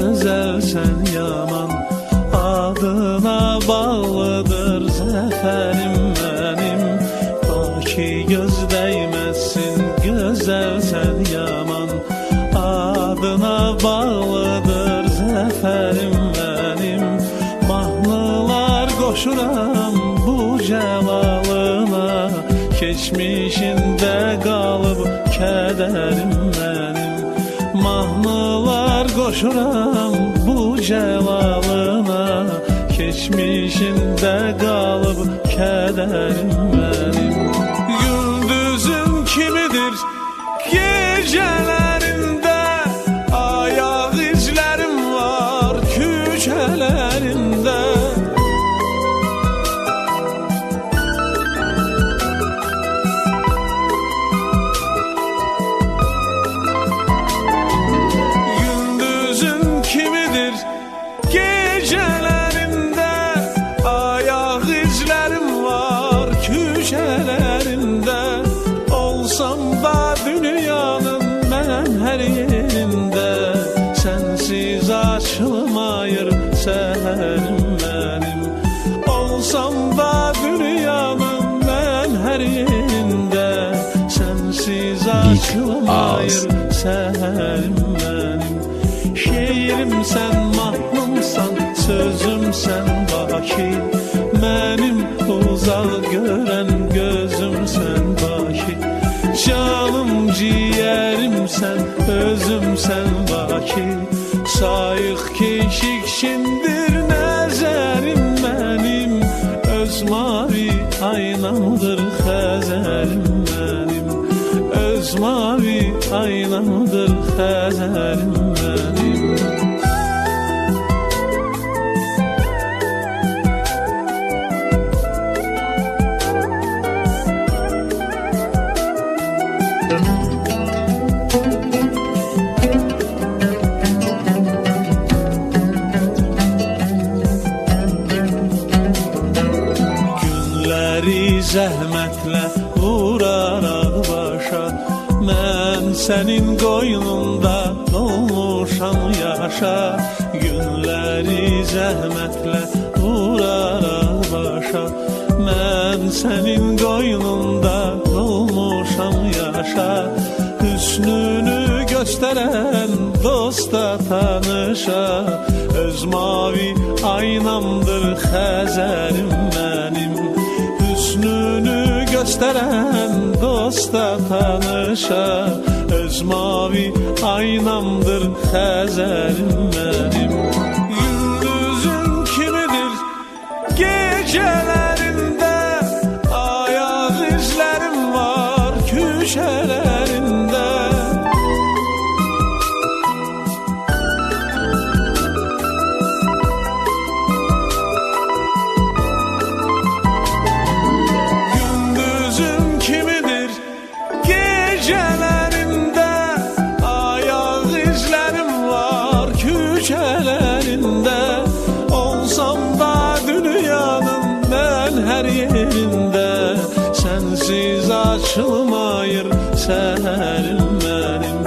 güzel sen yaman. Adına bağlıdır zaferim benim. Baki göz değmezsin güzel sen yaman. Adına bağlıdır zaferim benim. Mahnılar koşuram bu celalına. Geçmişinde kalıp kederim benim. Mahnılar koşuram bu celalına. Geçmişinde kalıp kederim benim. Gündüzün kimidir gecelerinde, ayak izlerim var küçelerinde. Gündüzün kimidir gecelerinde, ayak izlerim var küçelerinde. Olsam da dünyanın ben her yerinde, sensiz açılmayır seherim benim. Olsam da dünyanın ben her yerinde, sensiz açılmayır seherim benim. Şiirim sen, mahnımsan, sözüm sen baki. Benim uzak gören gözüm sen baki. Canım ciğerim sen, özüm sen baki. Sayık keşikşindir nezerim benim. Öz mavi aynamdır xəzərim benim. Öz mavi aynamdır xəzərim benim. Günleri zəhmətlə vuraraq başa, mən sənin qoynunda dolmuşam yaşa. Günləri zəhmətlə vuraraq başa, mən sənin qoynunda dolmuşam yaşa. Hüsnünü gösteren dosta tanışa, öz mavi aynamdır xəzərim benim. Hüsnünü gösteren dosta tanışa, öz mavi aynamdır xəzərim benim. Gündüzün kimidir gecelerinde, ayak izlerim var küçelerinde. Gündüzün kimidir gecelerinde, ayak izlerim var küçelerinde. Olsam da dünyanın ben her yerinde, sensiz açılmayır seherim benim.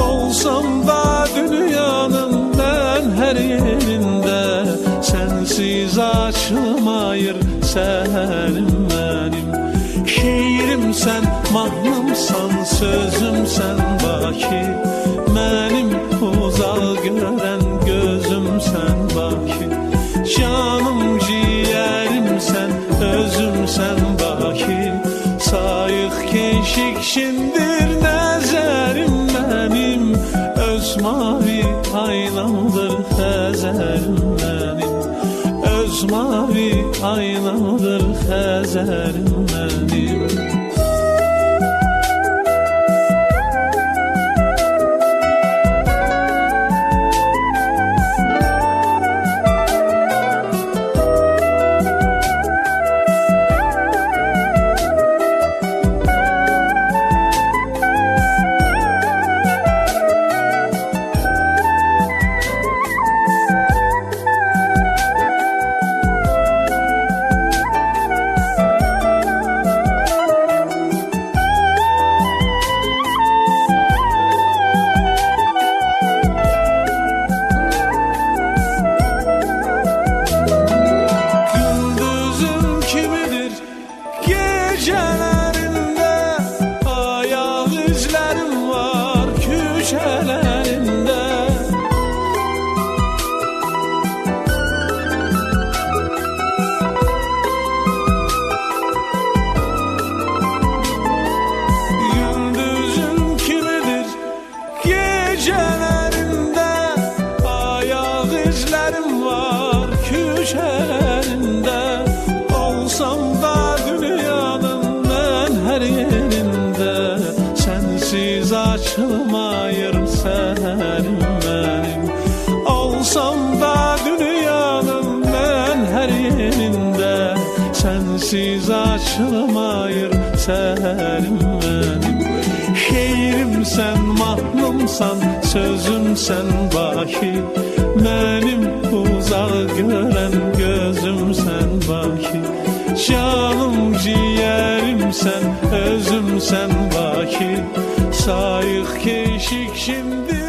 Olsam da dünyanın ben her yerinde, sensiz açılmayır seherim benim. Şiirim sen, mahnımsan, sözüm sen baki. Benim uzak gören gözüm sen baki. Canım ciğerim sen, özüm sen baki. Sayık keşikşindir nezerim benim. Öz mavi aynamdır xəzərim benim. Öz mavi aynamdır xəzərim benim. köşelerinde, olsam da dünyanın ben her yerinde, sensiz açılmayır seherim benim. Olsam da dünyanın ben her yerinde, sensiz açılmayır seherim benim. Şeirimsen, mahnımsan, sözümsen baki, benim uzağı gören gözümsen baki. Canım ciğerimsen, özümsen baki, sayık keşik şimdi